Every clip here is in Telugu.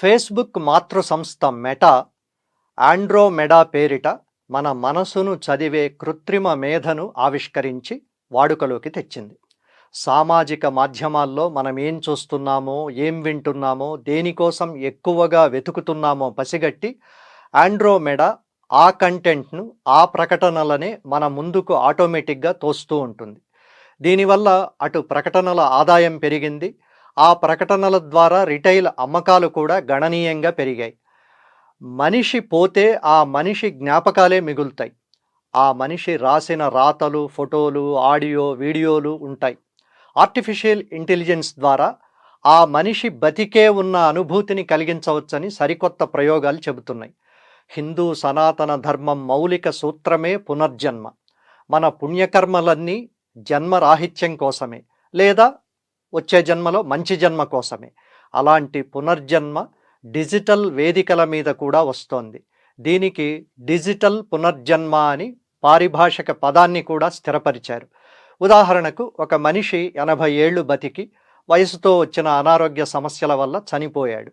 ఫేస్బుక్ మాతృ సంస్థ మెటా ఆండ్రోమెడా పేరిట మన మనసును చదివే కృత్రిమ మేధను ఆవిష్కరించి వాడుకలోకి తెచ్చింది. సామాజిక మాధ్యమాల్లో మనం ఏం చూస్తున్నామో, ఏం వింటున్నామో, దేనికోసం ఎక్కువగా వెతుకుతున్నామో పసిగట్టి ఆండ్రోమెడా ఆ కంటెంట్ను, ఆ ప్రకటనలనే మన ముందుకు ఆటోమేటిక్గా తోస్తూ ఉంటుంది. దీనివల్ల అటు ప్రకటనల ఆదాయం పెరిగింది, ఆ ప్రకటనల ద్వారా రిటైల్ అమ్మకాలు కూడా గణనీయంగా పెరిగాయి. మనిషి పోతే ఆ మనిషి జ్ఞాపకాలే మిగులుతాయి. ఆ మనిషి రాసిన రాతలు, ఫోటోలు, ఆడియో, వీడియోలు ఉంటాయి. ఆర్టిఫిషియల్ ఇంటెలిజెన్స్ ద్వారా ఆ మనిషి బతికే ఉన్న అనుభూతిని కలిగించవచ్చని సరికొత్త ప్రయోగాలు చెబుతున్నాయి. హిందూ సనాతన ధర్మం మౌలిక సూత్రమే పునర్జన్మ. మన పుణ్యకర్మలన్నీ జన్మరాహిత్యం కోసమే, లేదా వచ్చే జన్మలో మంచి జన్మ కోసమే. అలాంటి పునర్జన్మ డిజిటల్ వేదికల మీద కూడా వస్తోంది. దీనికి డిజిటల్ పునర్జన్మ అని పారిభాషిక పదాన్ని కూడా స్థిరపరిచారు. ఉదాహరణకు, ఒక మనిషి 80 ఏళ్లు బతికి వయసుతో వచ్చిన అనారోగ్య సమస్యల వల్ల చనిపోయాడు.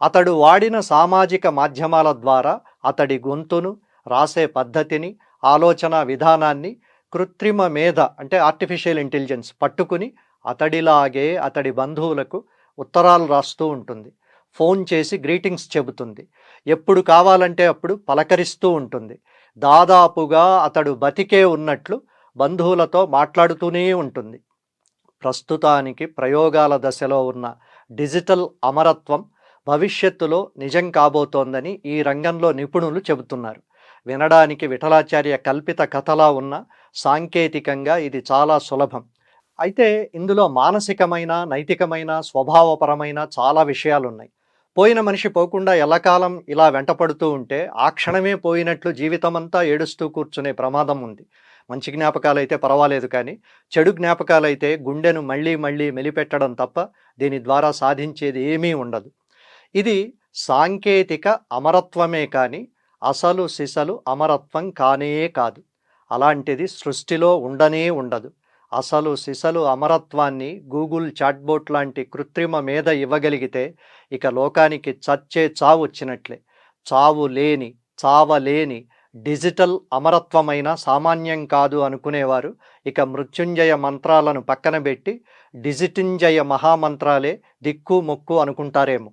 అతడు వాడిన సామాజిక మాధ్యమాల ద్వారా అతడి గొంతును, రాసే పద్ధతిని, ఆలోచన విధానాన్ని కృత్రిమ మేధ అంటే ఆర్టిఫిషియల్ ఇంటెలిజెన్స్ పట్టుకుని అతడిలాగే అతడి బంధువులకు ఉత్తరాలు రాస్తూ ఉంటుంది. ఫోన్ చేసి గ్రీటింగ్స్ చెబుతుంది. ఎప్పుడు కావాలంటే అప్పుడు పలకరిస్తూ ఉంటుంది. దాదాపుగా అతడు బతికే ఉన్నట్లు బంధువులతో మాట్లాడుతూనే ఉంటుంది. ప్రస్తుతానికి ప్రయోగాల దశలో ఉన్న డిజిటల్ అమరత్వం భవిష్యత్తులో నిజం కాబోతోందని ఈ రంగంలో నిపుణులు చెబుతున్నారు. వినడానికి విఠలాచార్య కల్పిత కథలా ఉన్న సాంకేతికంగా ఇది చాలా సులభం. అయితే ఇందులో మానసికమైన, నైతికమైన, స్వభావపరమైన చాలా విషయాలున్నాయి. పోయిన మనిషి పోకుండా ఎల్లకాలం ఇలా వెంటపడుతూ ఉంటే ఆ క్షణమే పోయినట్లు జీవితమంతా ఏడుస్తూ కూర్చునే ప్రమాదం ఉంది. మంచి జ్ఞాపకాలైతే పర్వాలేదు, కానీ చెడు జ్ఞాపకాలైతే గుండెను మళ్ళీ మళ్ళీ మెలిపెట్టడం తప్ప దీని ద్వారా సాధించేది ఏమీ ఉండదు. ఇది సాంకేతిక అమరత్వమే కానీ అసలు సిసలు అమరత్వం కానే కాదు. అలాంటిది సృష్టిలో ఉండనే ఉండదు. అసలు సిసలు అమరత్వాన్ని గూగుల్ చాట్బోట్ లాంటి కృత్రిమ మేధ ఇవ్వగలిగితే ఇక లోకానికి చచ్చే చావు వచ్చినట్లే. చావు లేని, చావలేని డిజిటల్ అమరత్వమైన సామాన్యం కాదు అనుకునేవారు ఇక మృత్యుంజయ మంత్రాలను పక్కన పెట్టి డిజిటింజయ మహామంత్రాలే దిక్కు మొక్కు అనుకుంటారేమో.